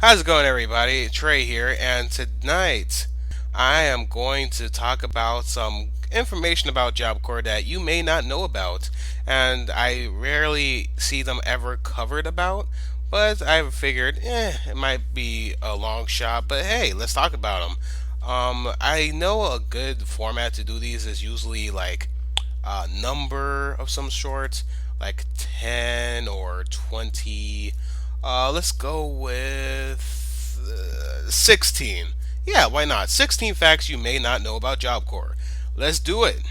How's it going, everybody? Trey here, and tonight I am going to talk about some information about Job Corps that you may not know about, and I rarely see them ever covered about. But I figured, it might be a long shot, but hey, let's talk about them. I know a good format to do these is usually like a number of some sort, like 10 or 20. Let's go with 16. Yeah, why not? 16 facts you may not know about Job Corps. Let's do it.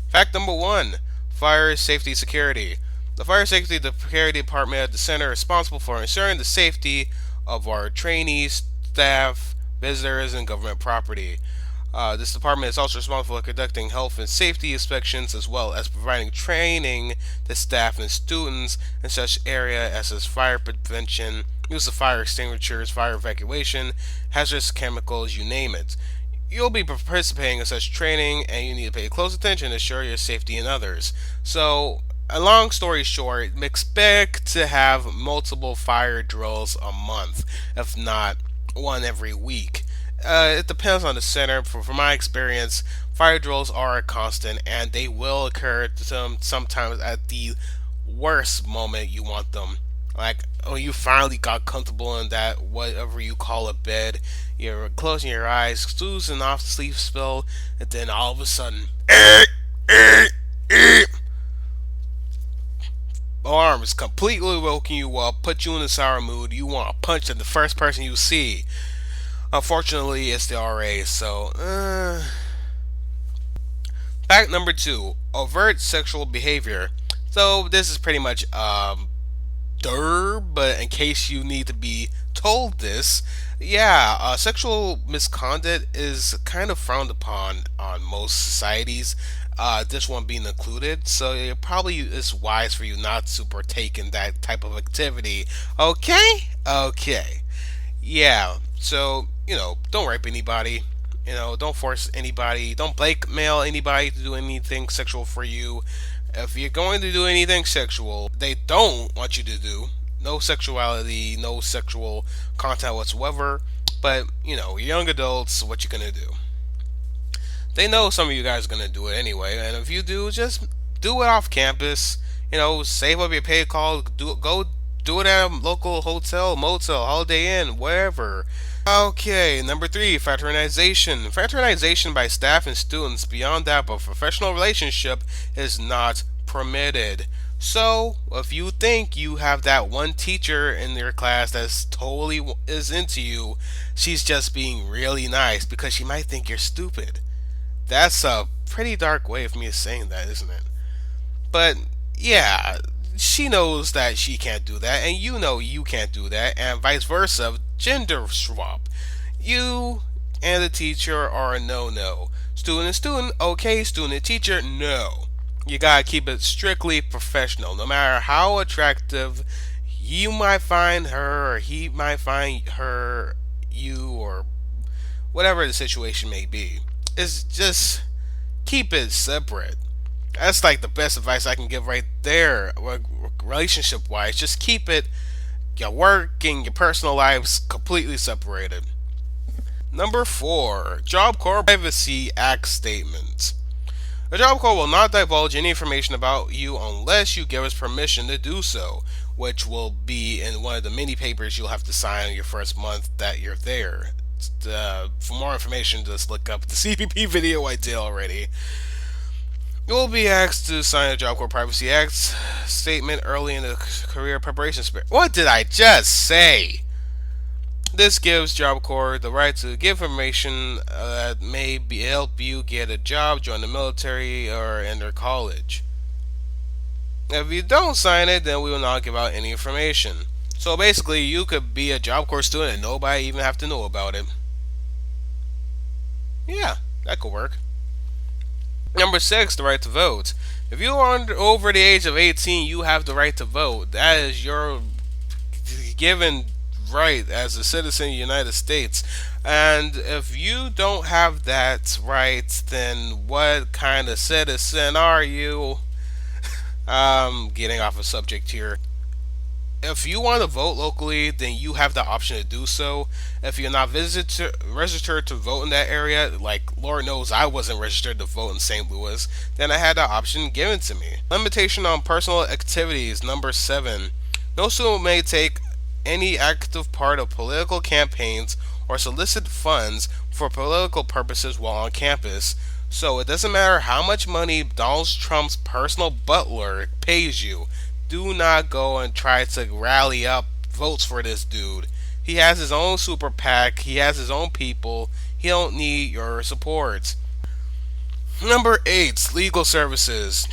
Fact number one: fire safety security. The Fire Safety Security Department at the center is responsible for ensuring the safety of our trainees, staff, visitors, and government property. This department is also responsible for conducting health and safety inspections as well as providing training to staff and students in such areas as fire prevention, use of fire extinguishers, fire evacuation, hazardous chemicals, you name it. You'll be participating in such training and you need to pay close attention to ensure your safety and others. So, a long story short, expect to have multiple fire drills a month, if not one every week. It depends on the center. From my experience, fire drills are a constant, and they will occur sometimes at the worst moment you want them. Like when you finally got comfortable in that whatever you call a bed, you're closing your eyes, snoozing off the sleep spell, and then all of a sudden, alarms completely woken you up, put you in a sour mood. You want to punch at the first person you see. Unfortunately, it's the RA, so. Fact number two: overt sexual behavior. So, this is pretty much, but in case you need to be told this, yeah, sexual misconduct is kind of frowned upon on most societies. This one being included, so it probably is wise for you not to partake in that type of activity. Okay? Okay. Yeah, so, don't rape anybody. Don't force anybody. Don't blackmail anybody to do anything sexual for you. If you're going to do anything sexual, they don't want you to do. No sexuality, no sexual content whatsoever. But, young adults, what you gonna do? They know some of you guys are gonna do it anyway, and if you do, just do it off campus. Save up your paid call. Go do it at a local hotel, motel, Holiday Inn, wherever. Okay, number three, fraternization. Fraternization by staff and students beyond that of professional relationship is not permitted. So, if you think you have that one teacher in your class that's totally is into you, she's just being really nice because she might think you're stupid. That's a pretty dark way of me saying that, isn't it? But yeah, she knows that she can't do that, and you know you can't do that, and vice versa. Gender swap. You and the teacher are a no-no. Student and student, okay. Student and teacher, no. You gotta keep it strictly professional. No matter how attractive you might find her, or he might find her, you, or whatever the situation may be. It's just keep it separate. That's like the best advice I can give right there, relationship wise. Just keep it, your work and your personal lives completely separated. Number four, Job Corps Privacy Act statement. The Job Corps will not divulge any information about you unless you give us permission to do so, which will be in one of the many papers you'll have to sign your first month that you're there. For more information, just look up the CPP video I did already. You will be asked to sign a Job Corps Privacy Act statement early in the career preparation spirit. What did I just say? This gives Job Corps the right to give information that may help you get a job, join the military, or enter college. If you don't sign it, then we will not give out any information. So basically, you could be a Job Corps student and nobody even have to know about it. Yeah, that could work. Number six, the right to vote. If you are over the age of 18, you have the right to vote. That is your given right as a citizen of the United States. And if you don't have that right, then what kind of citizen are you? I'm getting off a subject here. If you want to vote locally, then you have the option to do so. If you're not registered to vote in that area, like Lord knows I wasn't registered to vote in St. Louis, then I had the option given to me. Limitation on personal activities, number 7. No student may take any active part of political campaigns or solicit funds for political purposes while on campus. So it doesn't matter how much money Donald Trump's personal butler pays you. Do not go and try to rally up votes for this dude. He has his own super PAC. He has his own people. He don't need your support. Number 8, legal services.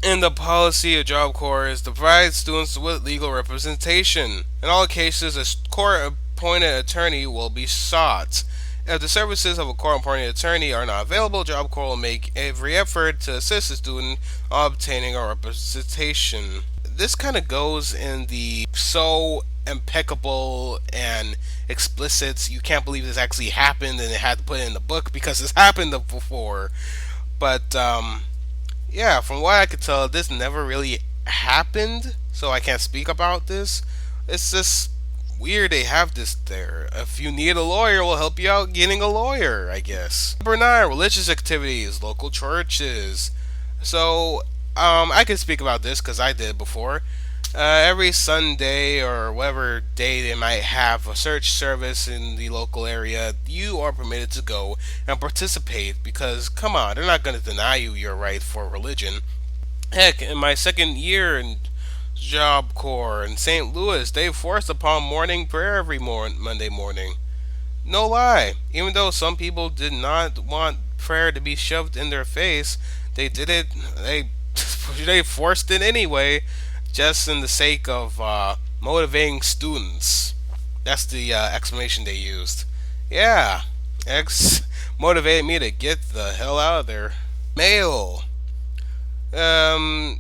In the policy of Job Corps is to provide students with legal representation. In all cases, a court-appointed attorney will be sought. If the services of a court-appointed attorney are not available, Job Corps will make every effort to assist the student in obtaining a representation. This kind of goes in the so impeccable and explicit, you can't believe this actually happened and it had to put it in the book because this happened before. But yeah, from what I could tell, this never really happened, so I can't speak about this. It's just weird they have this there. If you need a lawyer, we'll help you out getting a lawyer, I guess. Number 9, religious activities, local churches. So, I can speak about this because I did before. Every Sunday or whatever day they might have a church service in the local area, you are permitted to go and participate because, come on, they're not going to deny you your right for religion. Heck, in my second year in Job Corps in St. Louis, they forced upon morning prayer every Monday morning. No lie. Even though some people did not want prayer to be shoved in their face, they did it. They forced it anyway, just in the sake of motivating students. That's the explanation they used. Yeah, X motivated me to get the hell out of there. Mail. Um,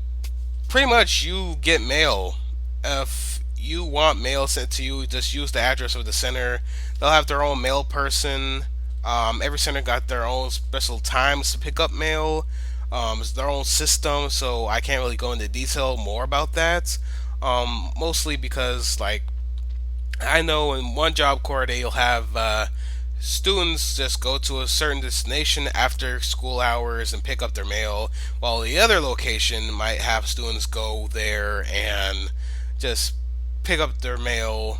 Pretty much you get mail. If you want mail sent to you, just use the address of the center. They'll have their own mail person. Every center got their own special times to pick up mail. It's their own system, so I can't really go into detail more about that. Mostly because, like, I know in one job corps they'll have students just go to a certain destination after school hours and pick up their mail, while the other location might have students go there and just pick up their mail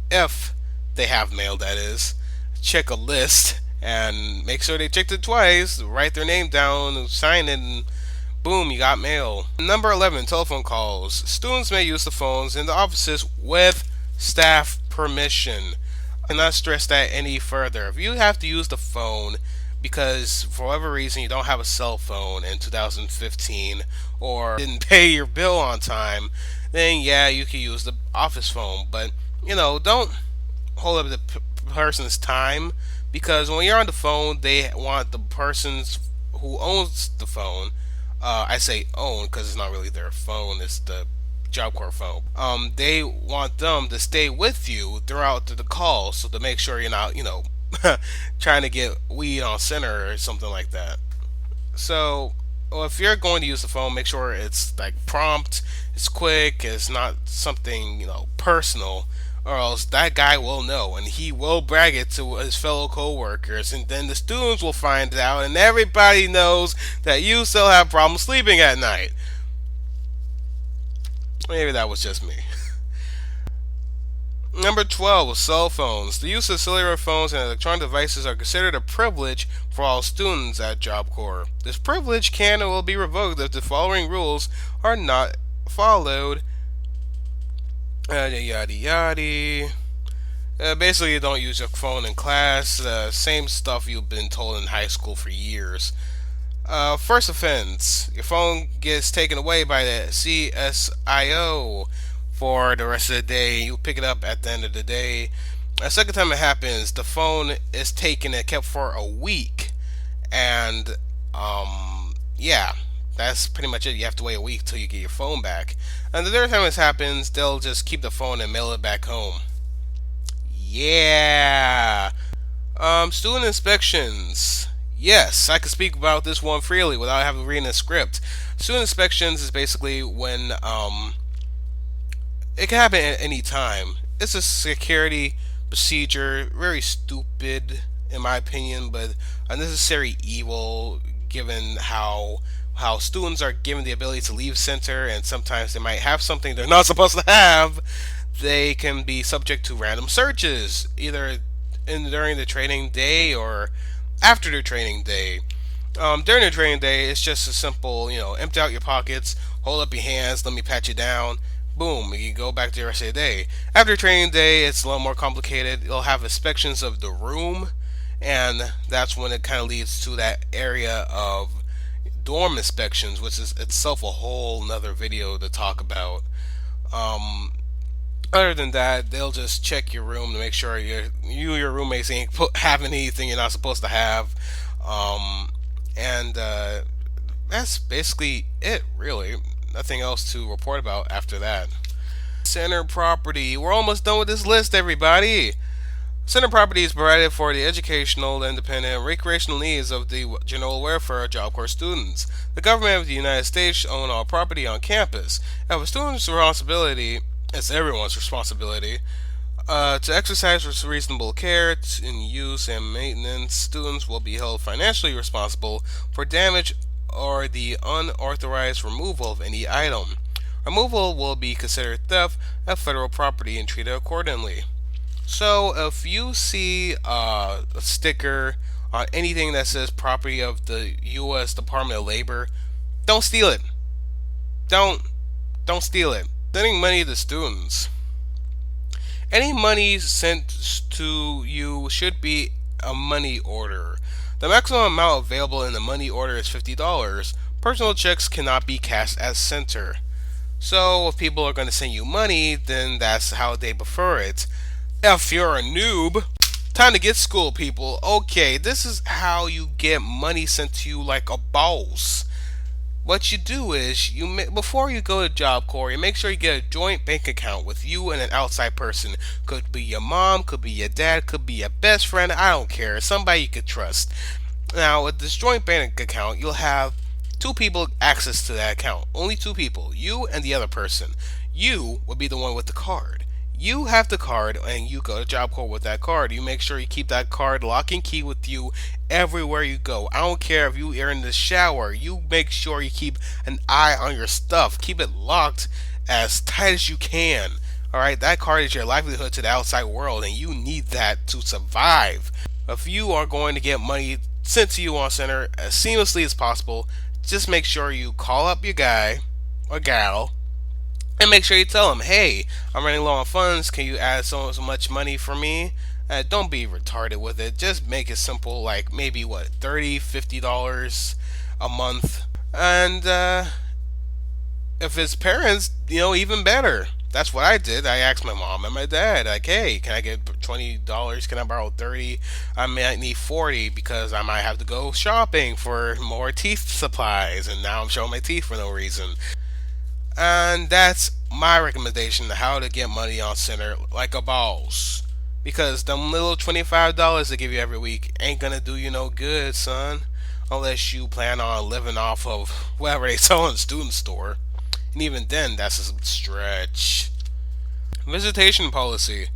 if they have mail, that is. Check a list and make sure they checked it twice, write their name down, sign it, and boom, you got mail. Number 11, telephone calls. Students may use the phones in the offices with staff permission. I cannot stress that any further. If you have to use the phone because for whatever reason you don't have a cell phone in 2015 or didn't pay your bill on time, then yeah, you can use the office phone. But don't hold up the person's time because when you're on the phone, they want the persons who owns the phone. I say own because it's not really their phone; it's the Job Corps phone. They want them to stay with you throughout the call, so to make sure you're not, trying to get weed on center or something like that. So, well, if you're going to use the phone, make sure it's like prompt, it's quick, it's not something personal, or else that guy will know and he will brag it to his fellow coworkers, and then the students will find out, and everybody knows that you still have problems sleeping at night. Maybe that was just me. Number 12 was cell phones. The use of cellular phones and electronic devices are considered a privilege for all students at Job Corps. This privilege can and will be revoked if the following rules are not followed. Yada yada yada. Basically, you don't use your phone in class. Same stuff you've been told in high school for years. First offense, your phone gets taken away by the CSIO for the rest of the day. You pick it up at the end of the day. A second time it happens, the phone is taken and kept for a week. And, yeah, that's pretty much it. You have to wait a week till you get your phone back. And the third time this happens, they'll just keep the phone and mail it back home. Yeah. Student inspections. Yes, I can speak about this one freely without having to read a script. Student inspections is basically when it can happen at any time. It's a security procedure, very stupid in my opinion, but unnecessary evil given how students are given the ability to leave center and sometimes they might have something they're not supposed to have. They can be subject to random searches either during the training day or after the training day. During the training day, it's just a simple, empty out your pockets, hold up your hands, let me pat you down. Boom, you go back to the rest of the day. After training day, it's a little more complicated. You'll have inspections of the room, and that's when it kind of leads to that area of dorm inspections, which is itself a whole nother video to talk about. Um, Other than that, they'll just check your room to make sure your roommates ain't having anything you're not supposed to have. Um, and that's basically it, really. Nothing else to report about after that. Center property. We're almost done with this list, everybody. Center property is provided for the educational, independent, and recreational needs of the general welfare of Job Corps students. The government of the United States owns all property on campus. If a student's responsibility, it's everyone's responsibility, to exercise with reasonable care in use and maintenance. Students will be held financially responsible for damage or the unauthorized removal of any item. Removal will be considered theft of federal property and treated accordingly. So, if you see a sticker on anything that says property of the U.S. Department of Labor, don't steal it. Don't don't steal it. Sending money to students. Any money sent to you should be a money order. The maximum amount available in the money order is $50. Personal checks cannot be cashed at center. So if people are going to send you money, then that's how they prefer it. If you're a noob, time to get school, people. Okay, this is how you get money sent to you like a boss. What you do is before you go to Job Corps, you make sure you get a joint bank account with you and an outside person. Could be your mom, could be your dad, could be your best friend. I don't care. Somebody you could trust. Now, with this joint bank account, you'll have two people access to that account. Only two people, you and the other person. You will be the one with the card. You have the card and you go to Job Corps with that card. You make sure you keep that card lock and key with you everywhere you go. I don't care if you are in the shower. You make sure you keep an eye on your stuff. Keep it locked as tight as you can. Alright, that card is your livelihood to the outside world and you need that to survive. If you are going to get money sent to you on center as seamlessly as possible, just make sure you call up your guy or gal and make sure you tell them, hey, I'm running low on funds. Can you add so much money for me? Don't be retarded with it. Just make it simple, like maybe what, $30, $50 a month. And if it's parents, even better. That's what I did. I asked my mom and my dad, like, hey, can I get $20? Can I borrow 30? I might need 40 because I might have to go shopping for more teeth supplies. And now I'm showing my teeth for no reason. And that's my recommendation to how to get money on center like a boss. Because them little $25 they give you every week ain't gonna do you no good, son. Unless you plan on living off of whatever they sell in the student store. And even then, that's a stretch. Visitation policy.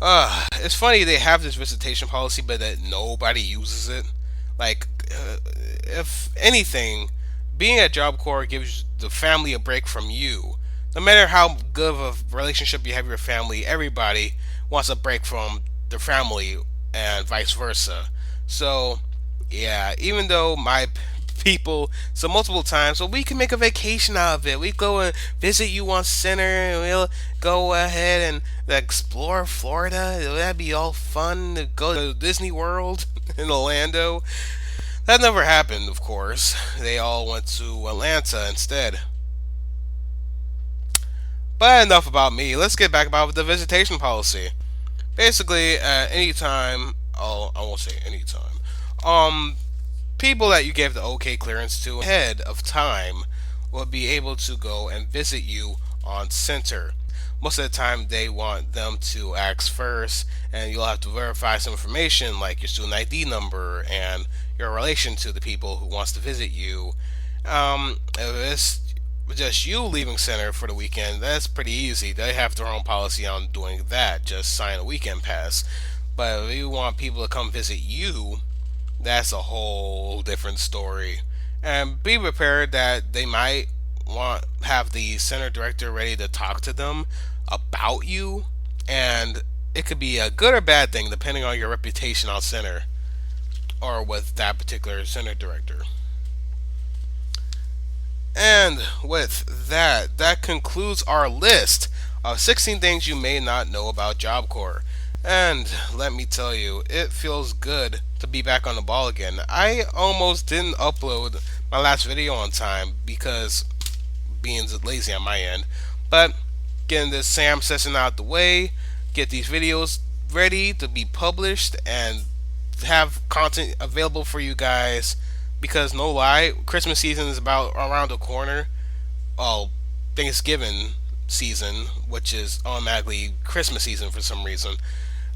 It's funny they have this visitation policy, but that nobody uses it. Like, if anything, being at Job Corps gives the family a break from you. No matter how good of a relationship you have with your family, everybody wants a break from their family and vice versa. So, yeah, even though my people so multiple times, so we can make a vacation out of it. We go and visit you on center, and we'll go ahead and explore Florida. That'd be all fun to go to Disney World in Orlando. That never happened, of course. They all went to Atlanta instead. But enough about me. Let's get back about the visitation policy. Basically, at any time, I won't say any time. People that you gave the OK clearance to ahead of time will be able to go and visit you on center. Most of the time, they want them to ask first, and you'll have to verify some information like your student ID number and your relation to the people who wants to visit you. If it's just you leaving center for the weekend, that's pretty easy. They have their own policy on doing that. Just sign a weekend pass. But if you want people to come visit you, that's a whole different story. And be prepared that they might want have the center director ready to talk to them about you, and it could be a good or bad thing depending on your reputation on center or with that particular center director. And with that, that concludes our list of 16 things you may not know about Job Corps. And let me tell you, it feels good to be back on the ball again. I almost didn't upload my last video on time because being lazy on my end. But getting this SAM session out the way, get these videos ready to be published, and have content available for you guys. Because no lie, Christmas season is about around the corner. Oh, Thanksgiving season, which is automatically Christmas season for some reason.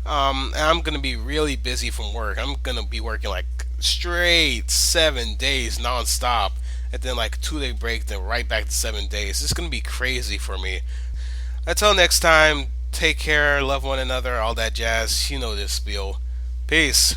And I'm gonna be really busy from work. I'm gonna be working like straight 7 days nonstop, and then like 2 day break, then right back to 7 days. It's gonna be crazy for me. Until next time, take care, love one another, all that jazz. You know this spiel. Peace.